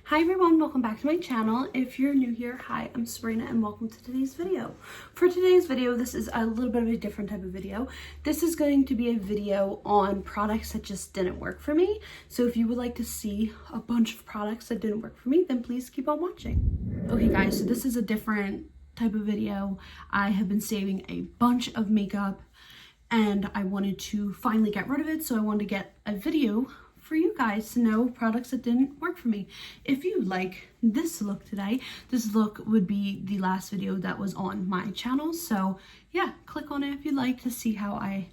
Hi everyone, welcome back to my channel. If you're new here, hi, I'm Sabrina and welcome to today's video. For today's video, this is a little bit of a different type of video. This is going to be a video on products that just didn't work for me. So if you would like to see a bunch of products that didn't work for me, then please keep on watching. Okay guys, so this is a different type of video. I have been saving a bunch of makeup and I wanted to finally get rid of it. So I wanted to get a video for you guys to know products that didn't work for me. If you like this look today, this look would be the last video that was on my channel. So yeah, click on it if you'd like to see how I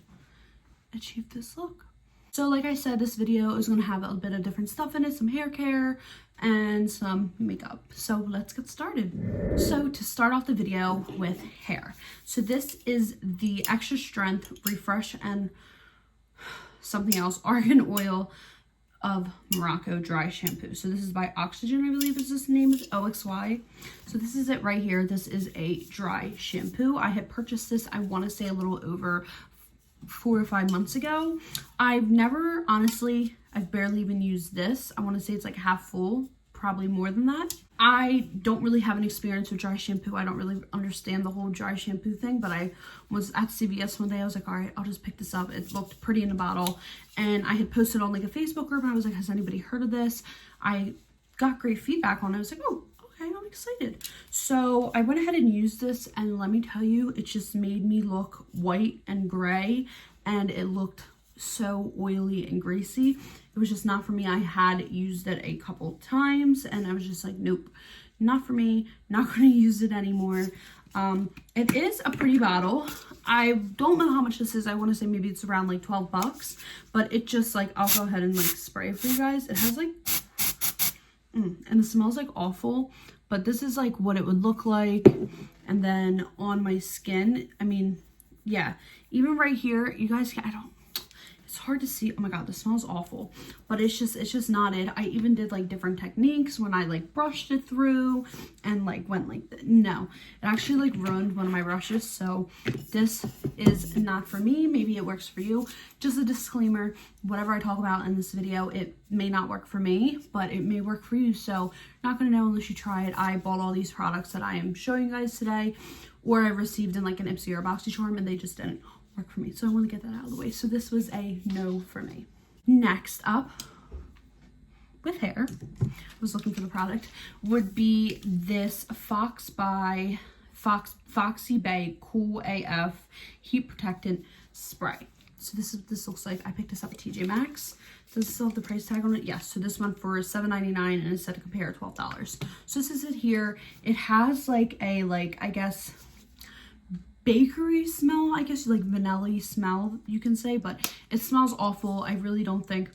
achieved this look. So like I said, this video is going to have a bit of different stuff in it, some hair care and some makeup. So let's get started. So to start off the video with hair. So this is the Extra Strength Refresh and something else Argan Oil of Morocco dry shampoo. So this is by Oxygen, I believe is this the name, is OXY. So this is it right here. This is a dry shampoo. I had purchased this, I want to say a little over 4 or 5 months ago. I've never, honestly, I've barely even used this. I want to say it's like half full, probably more than that. I don't really have an experience with dry shampoo. I don't really understand the whole dry shampoo thing, but I was at CVS one day. I was like, all right, I'll just pick this up. It looked pretty in a bottle. And I had posted on like a Facebook group and I was like, has anybody heard of this? I got great feedback on it. I was like, oh, okay, I'm excited. So I went ahead and used this and let me tell you, it just made me look white and gray and it looked so oily and greasy. It was just not for me. I had used it a couple times and I was just like, nope, not for me, not going to use it anymore. It is a pretty bottle. I don't know how much this is. I want to say maybe it's around like 12 bucks, but it just like, I'll go ahead and like spray it for you guys. It has like, and it smells like awful, but this is like what it would look like. And then on my skin, I mean, yeah, even right here, you guys can, it's hard to see. Oh my god, this smells awful, but it's just not it. I even did like different techniques when I like brushed it through and like went like no, it actually like ruined one of my brushes. So this is not for me. Maybe it works for you. Just a disclaimer, whatever I talk about in this video, it may not work for me, but it may work for you. So not gonna know unless you try it. I bought all these products that I am showing you guys today, or I received in like an Ipsy or a BoxyCharm and they just didn't work for me. So I want to get that out of the way. So this was a no for me. Next up with hair, I was looking for the product, would be this Fox by Foxy Bay Cool AF Heat Protectant Spray. So this is what this looks like. I picked this up at TJ Maxx. Does it still have the price tag on it? Yes. So this one for $7.99 and it's set to compare $12. So this is it here. It has like a, I guess, bakery smell, I guess, like vanilla smell you can say, but it smells awful. I really don't think,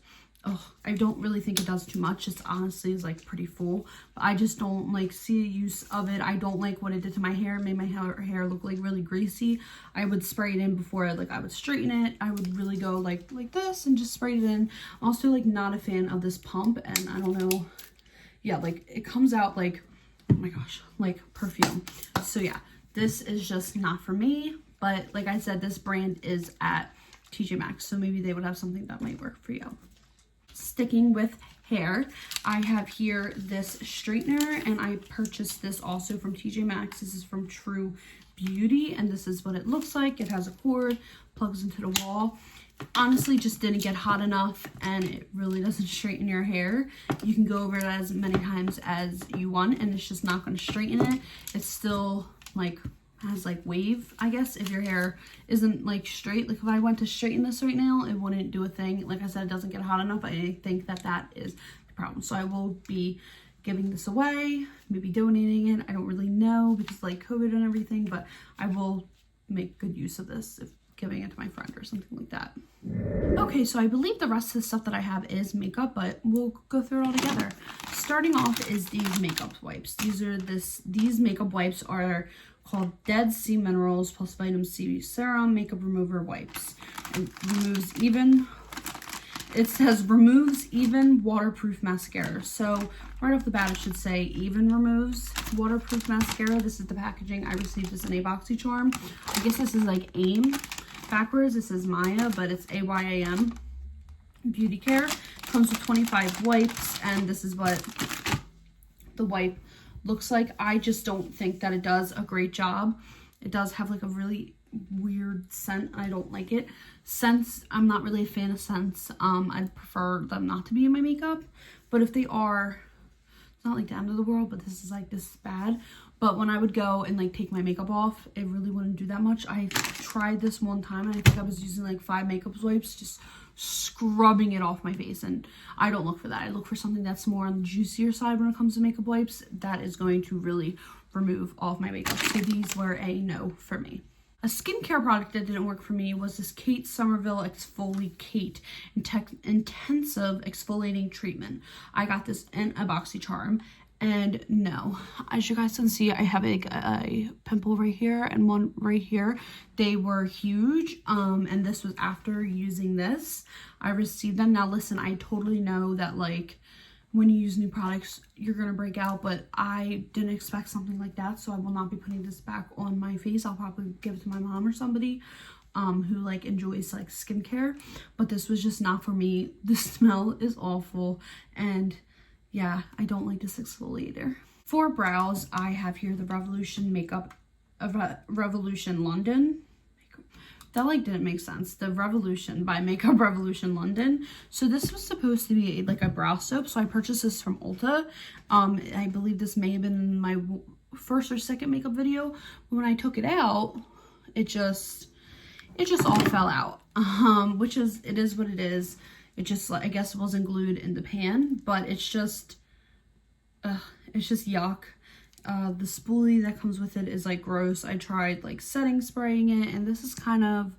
I don't really think it does too much. It's honestly is like pretty full, but I just don't like see a use of it. I don't like what it did to my hair. It made my hair look like really greasy. I would spray it in before I would straighten it. I would really go like this and just spray it in. Also like not a fan of this pump, and I don't know, yeah, like it comes out like, oh my gosh, like perfume. So yeah, this is just not for me, but like I said, this brand is at TJ Maxx, so maybe they would have something that might work for you. Sticking with hair, I have here this straightener, and I purchased this also from TJ Maxx. This is from True Beauty, and this is what it looks like. It has a cord, plugs into the wall. Honestly, just didn't get hot enough, and it really doesn't straighten your hair. You can go over it as many times as you want, and it's just not going to straighten it. It's still like has like wave, I guess, if your hair isn't like straight. Like if I went to straighten this right now, it wouldn't do a thing. Like I said, it doesn't get hot enough. I think that is the problem. So I will be giving this away, maybe donating it. I don't really know because like COVID and everything, but I will make good use of this if giving it to my friend or something like that. Okay, so I believe the rest of the stuff that I have is makeup, but we'll go through it all together. Starting off is these makeup wipes. These makeup wipes are called Dead Sea Minerals plus Vitamin C Serum Makeup Remover Wipes. It says removes even waterproof mascara. So right off the bat, it should say even removes waterproof mascara. This is the packaging. I received this in a BoxyCharm. I guess this is like AIM. Backwards, this is Maya, but it's AYAM. Beauty Care. Comes with 25 wipes, and this is what the wipe looks like. I just don't think that it does a great job. It does have like a really weird scent. I don't like it. Scents, I'm not really a fan of scents. I'd prefer them not to be in my makeup, but if they are, it's not like the end of the world, but this is bad. But when I would go and like take my makeup off, it really wouldn't do that much. I tried this one time and I think I was using like 5 makeup wipes, just scrubbing it off my face, and I don't look for that. I look for something that's more on the juicier side when it comes to makeup wipes that is going to really remove all of my makeup. So these were a no for me. A skincare product that didn't work for me was this Kate Somerville Exfoliate Intensive Exfoliating Treatment. I got this in a BoxyCharm, and no, as you guys can see, I have a pimple right here and one right here. They were huge, and this was after using this. I received them. Now listen, I totally know that like when you use new products, you're gonna break out, but I didn't expect something like that, so I will not be putting this back on my face. I'll probably give it to my mom or somebody who like enjoys like skincare, but this was just not for me. The smell is awful, and yeah, I don't like this exfoliator. For brows, I have here the Revolution Revolution London. That like didn't make sense. The Revolution by Makeup Revolution London. So this was supposed to be like a brow soap. So I purchased this from Ulta. I believe this may have been in my first or second makeup video. But when I took it out, it just all fell out. Which is, it is what it is. It just, I guess, wasn't glued in the pan, but it's just yuck. The spoolie that comes with it is like gross. I tried like setting spraying it, and this is kind of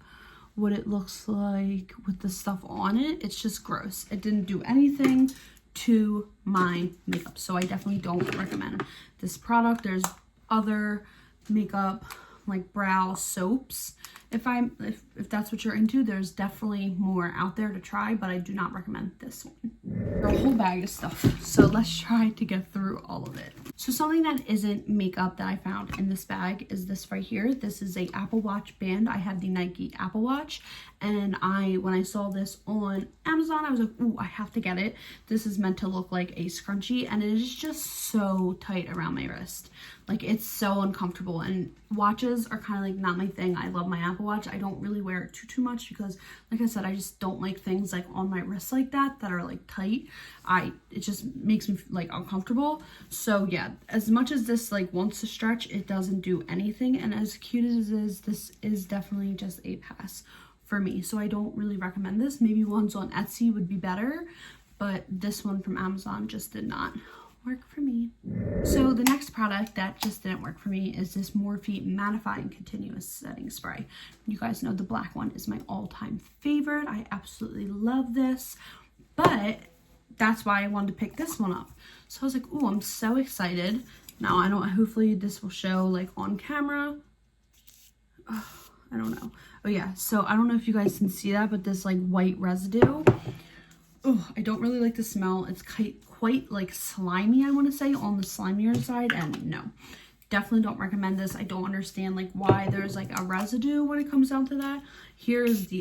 what it looks like with the stuff on it. It's just gross. It didn't do anything to my makeup, so I definitely don't recommend this product. There's other makeup like brow soaps. If that's what you're into, there's definitely more out there to try, but I do not recommend this one. A whole bag of stuff, so let's try to get through all of it. So something that isn't makeup that I found in this bag is this right here. This is a Apple Watch band. I have the Nike Apple Watch, and when I saw this on Amazon, I was like, ooh, I have to get it. This is meant to look like a scrunchie, and it is just so tight around my wrist. Like, it's so uncomfortable, and watches are kind of like not my thing. I love my Apple Watch. I don't really wear it too much because, like I said, I just don't like things like on my wrist like that are like tight. It just makes me like uncomfortable. So yeah, as much as this like wants to stretch, it doesn't do anything. And as cute as it is, this is definitely just a pass for me. So I don't really recommend this. Maybe ones on Etsy would be better, but this one from Amazon just did not work for me. So the next product that just didn't work for me is this Morphe Mattifying Continuous Setting Spray. You guys know the black one is my all-time favorite. I absolutely love this, but that's why I wanted to pick this one up. So I was like, ooh, I'm so excited. Now hopefully this will show like on camera. Oh, I don't know. Oh yeah, so I don't know if you guys can see that, but this like white residue. Oh, I don't really like the smell. It's quite like slimy, I want to say, on the slimier side, and no, definitely don't recommend this. I don't understand like why there's like a residue when it comes down to that. Here's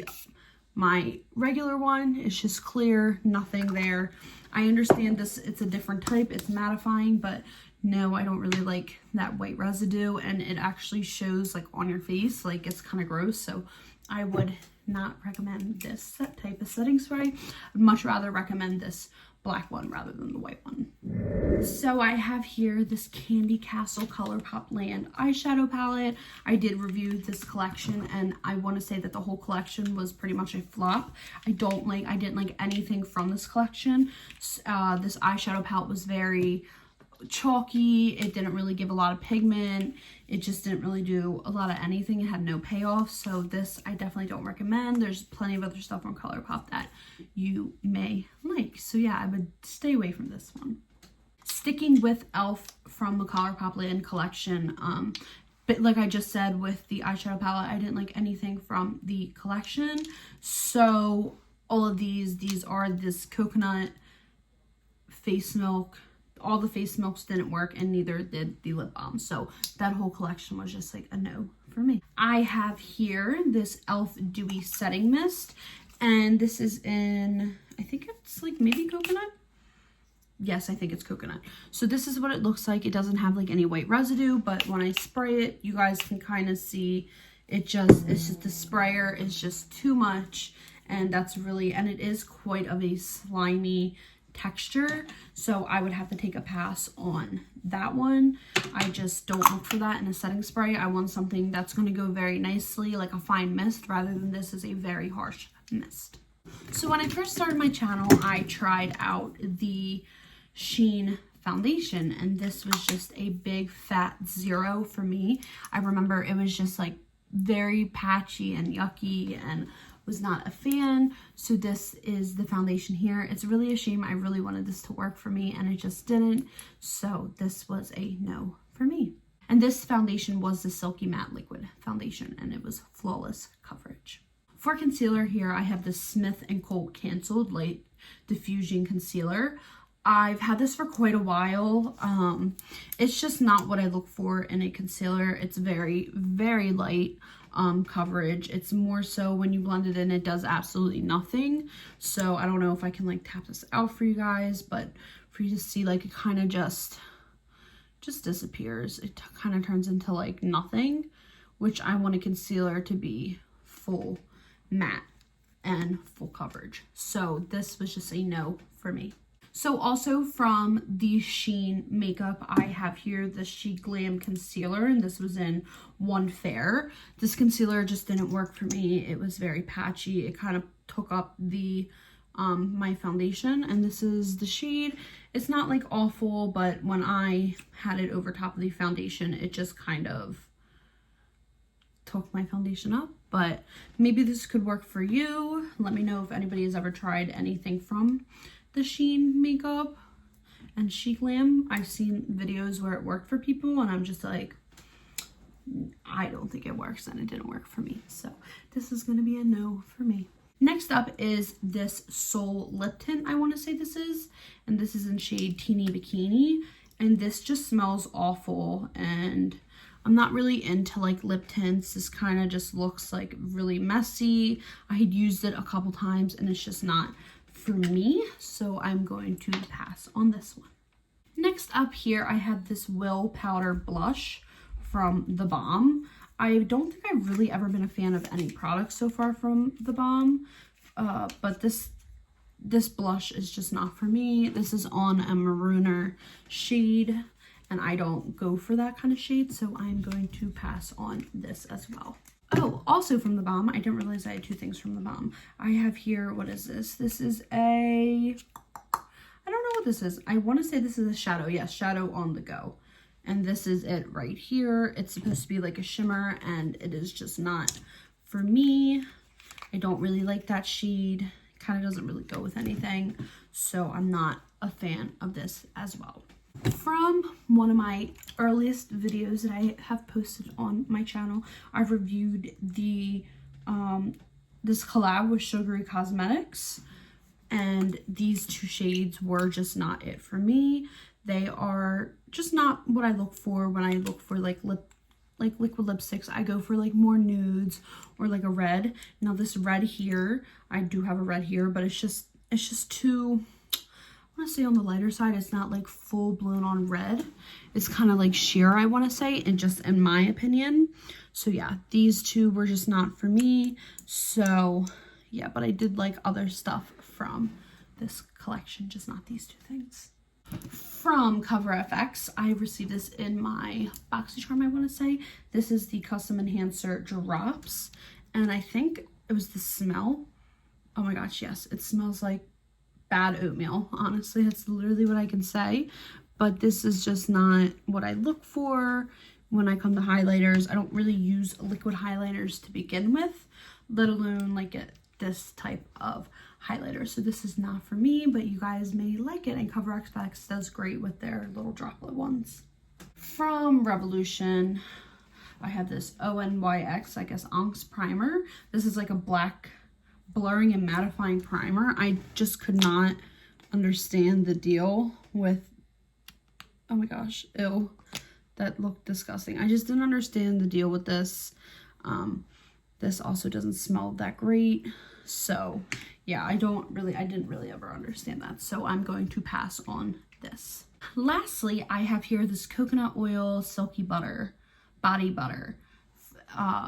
my regular one. It's just clear, nothing there. I understand this, it's a different type, it's mattifying, but no, I don't really like that white residue, and it actually shows like on your face. Like, it's kind of gross, so I would not recommend this type of setting spray. I'd much rather recommend this black one rather than the white one. So I have here this Candy Castle ColourPop Land eyeshadow palette. I did review this collection, and I want to say that the whole collection was pretty much a flop. I didn't like anything from this collection. This eyeshadow palette was very chalky. It didn't really give a lot of pigment. It just didn't really do a lot of anything. It had no payoff. So this I definitely don't recommend. There's plenty of other stuff from ColourPop that you may like. So yeah, I would stay away from this one. Sticking with e.l.f. from the ColourPop Land collection, but like I just said with the eyeshadow palette, I didn't like anything from the collection. So all of these are this coconut face milk. All the face milks didn't work, and neither did the lip balm. So that whole collection was just like a no for me. I have here this e.l.f. Dewy Setting Mist, and this is in, I think it's like maybe coconut. yes, I think it's coconut. So this is what it looks like. It doesn't have like any white residue, but when I spray it, you guys can kind of see it's just the sprayer is just too much, and that's really, and it is quite of a slimy texture, so I would have to take a pass on that one. I just don't look for that in a setting spray. I want something that's going to go very nicely, like a fine mist, rather than this is a very harsh mist. So when I first started my channel, I tried out the Shein foundation, and this was just a big fat 0 for me. I remember it was just like very patchy and yucky and was not a fan. So this is the foundation here. It's really a shame. I really wanted this to work for me and it just didn't. So this was a no for me. And this foundation was the Silky Matte Liquid Foundation, and it was flawless coverage. For concealer here, I have the Smith & Co. Canceled Light Diffusion Concealer. I've had this for quite a while. It's just not what I look for in a concealer. It's very, very light coverage. It's more so when you blend it in, it does absolutely nothing. So I don't know if I can like tap this out for you guys, but for you to see, like, it kind of just disappears. It kind of turns into like nothing, which I want a concealer to be full matte and full coverage. So this was just a no for me. So also from the Shein makeup, I have here the She Glam Concealer, and this was in One Fair. This concealer just didn't work for me. It was very patchy. It kind of took up the my foundation, and this is the shade. It's not like awful, but when I had it over top of the foundation, it just kind of took my foundation up. But maybe this could work for you. Let me know if anybody has ever tried anything from the Shein makeup and She Glam. I've seen videos where it worked for people, and I'm just like, I don't think it works, and it didn't work for me. So this is going to be a no for me. Next up is this Sol lip tint, I want to say this is, and this is in shade Teeny Bikini, and this just smells awful, and I'm not really into like lip tints. This kind of just looks like really messy. I had used it a couple times and it's just not for me, so I'm going to pass on this one. Next up here, I have this Will Powder Blush from The Balm. I don't think I've really ever been a fan of any products so far from The Balm, but this blush is just not for me. This is on a marooner shade, and I don't go for that kind of shade, so I'm going to pass on this as well. Oh, also from The Balm, I didn't realize I had two things from The Balm. I have here, what is this? This is I don't know what this is. I want to say this is a shadow. Yes, Shadow on the Go. And this is it right here. It's supposed to be like a shimmer, and it is just not for me. I don't really like that shade. It kind of doesn't really go with anything, so I'm not a fan of this as well. From one of my earliest videos that I have posted on my channel, I've reviewed the this collab with Sugary Cosmetics, and these two shades were just not it for me. They are just not what I look for when I look for like liquid lipsticks. I go for like more nudes or like a red. Now this red here, I do have a red here, but it's just too, I want to say on the lighter side. It's not like full blown on red. It's kind of like sheer, I want to say, and just in my opinion. So yeah, these two were just not for me. So yeah, but I did like other stuff from this collection, just not these two things. From Cover FX, I received this in my BoxyCharm, I want to say. This is the Custom Enhancer Drops, and I think it was the smell. Oh my gosh, yes, it smells like bad oatmeal. Honestly, that's literally what I can say. But this is just not what I look for when I come to highlighters. I don't really use liquid highlighters to begin with, let alone like this type of highlighter. So this is not for me, but you guys may like it, and Cover FX does great with their little droplet ones. From Revolution, I have this ONYX, I guess, Onx Primer. This is like a black blurring and mattifying primer. I just could not understand the deal with, oh my gosh, ew, that looked disgusting. I just didn't understand the deal with this. This also doesn't smell that great. So yeah, I didn't really ever understand that. So I'm going to pass on this. Lastly, I have here this coconut oil silky butter, body butter.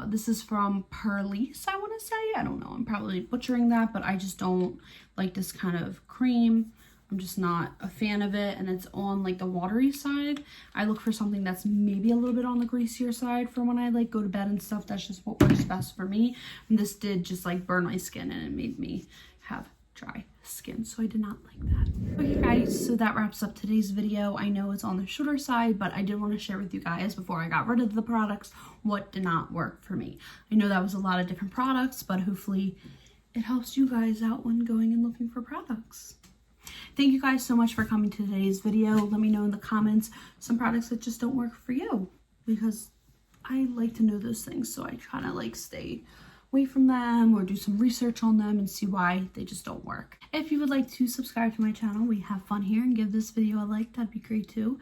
This is from Purlisse, I want to say. I don't know, I'm probably butchering that, but I just don't like this kind of cream. I'm just not a fan of it, and it's on like the watery side. I look for something that's maybe a little bit on the greasier side for when I like go to bed and stuff. That's just what works best for me. And this did just like burn my skin, and it made me have dry skin, so I did not like that. Okay guys, so that wraps up today's video. I know it's on the shorter side, but I did want to share with you guys before I got rid of the products what did not work for me. I know that was a lot of different products, but hopefully it helps you guys out when going and looking for products. Thank you guys so much for coming to today's video. Let me know in the comments some products that just don't work for you, because I like to know those things, so I kind of like stay away from them or do some research on them and see why they just don't work. If you would like to subscribe to my channel, we have fun here, and give this video a like, that'd be great too.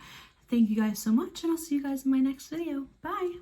Thank you guys so much, and I'll see you guys in my next video. Bye!